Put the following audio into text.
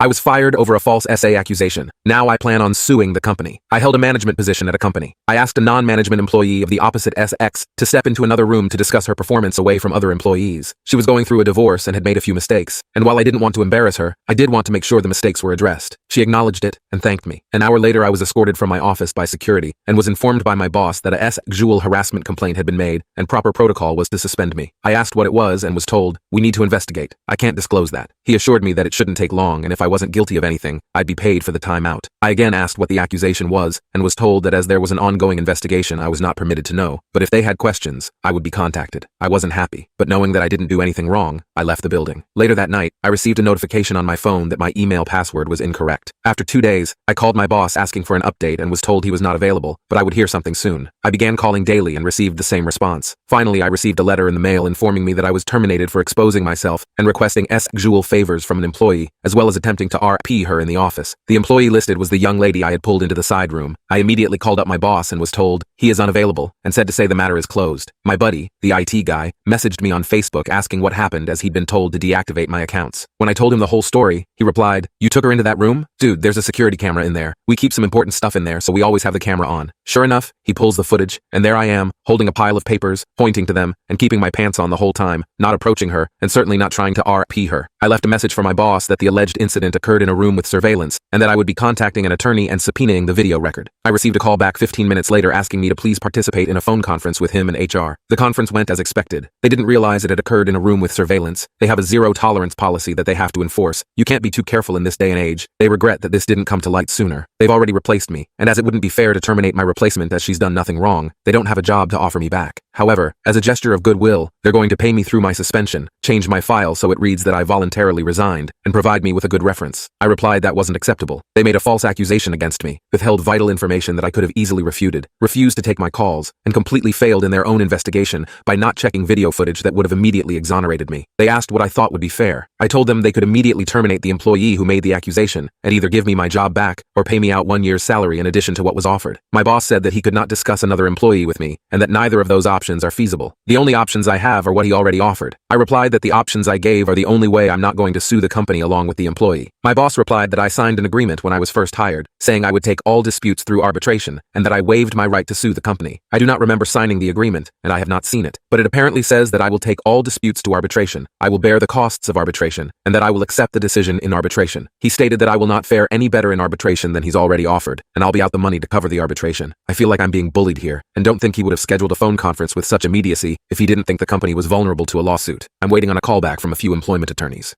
I was fired over a false SA accusation. Now I plan on suing the company. I held a management position at a company. I asked a non-management employee of the opposite SX to step into another room to discuss her performance away from other employees. She was going through a divorce and had made a few mistakes, and while I didn't want to embarrass her, I did want to make sure the mistakes were addressed. She acknowledged it and thanked me. An hour later, I was escorted from my office by security and was informed by my boss that a sexual harassment complaint had been made and proper protocol was to suspend me. I asked what it was and was told, "We need to investigate. I can't disclose that." He assured me that it shouldn't take long, and if I wasn't guilty of anything, I'd be paid for the time out. I again asked what the accusation was and was told that as there was an ongoing investigation, I was not permitted to know, but if they had questions, I would be contacted. I wasn't happy, but knowing that I didn't do anything wrong, I left the building. Later that night, I received a notification on my phone that my email password was incorrect. After 2 days, I called my boss asking for an update and was told he was not available, but I would hear something soon. I began calling daily and received the same response. Finally, I received a letter in the mail informing me that I was terminated for exposing myself and requesting sexual favors from an employee, as well as attempting to RP her in the office. The employee listed was the young lady I had pulled into the side room. I immediately called up my boss and was told he is unavailable and said to say the matter is closed. My buddy, the IT guy, messaged me on Facebook asking what happened as he'd been told to deactivate my accounts. When I told him the whole story, he replied, "You took her into that room? Dude, there's a security camera in there. We keep some important stuff in there, so we always have the camera on." Sure enough, he pulls the footage, and there I am, holding a pile of papers, pointing to them, and keeping my pants on the whole time, not approaching her, and certainly not trying to RP her. I left a message for my boss that the alleged incident occurred in a room with surveillance, and that I would be contacting an attorney and subpoenaing the video record. I received a call back 15 minutes later asking me to please participate in a phone conference with him and HR. The conference went as expected. They didn't realize it had occurred in a room with surveillance. They have a zero-tolerance policy that they have to enforce. You can't be too careful in this day and age. They regret that this didn't come to light sooner. They've already replaced me, and as it wouldn't be fair to terminate my replacement as she's done nothing wrong, they don't have a job to offer me back. However, as a gesture of goodwill, they're going to pay me through my suspension, change my file so it reads that I voluntarily resigned, and provide me with a good reference. I replied that wasn't acceptable. They made a false accusation against me, withheld vital information that I could have easily refuted, refused to take my calls, and completely failed in their own investigation by not checking video footage that would have immediately exonerated me. They asked what I thought would be fair. I told them they could immediately terminate the employee who made the accusation and either give me my job back or pay me out 1 year's salary in addition to what was offered. My boss said that he could not discuss another employee with me and that neither of those options are feasible. The only options I have are what he already offered. I replied that the options I gave are the only way I'm not going to sue the company along with the employee. My boss replied that I signed an agreement when I was first hired, saying I would take all disputes through arbitration and that I waived my right to sue the company. I do not remember signing the agreement, and I have not seen it, but it apparently says that I will take all disputes to arbitration, I will bear the costs of arbitration, and that I will accept the decision in arbitration. He stated that I will not fare any better in arbitration than he's already offered, and I'll be out the money to cover the arbitration. I feel like I'm being bullied here, and don't think he would have scheduled a phone conference with such immediacy if he didn't think the company was vulnerable to a lawsuit. I'm waiting on a callback from a few employment attorneys.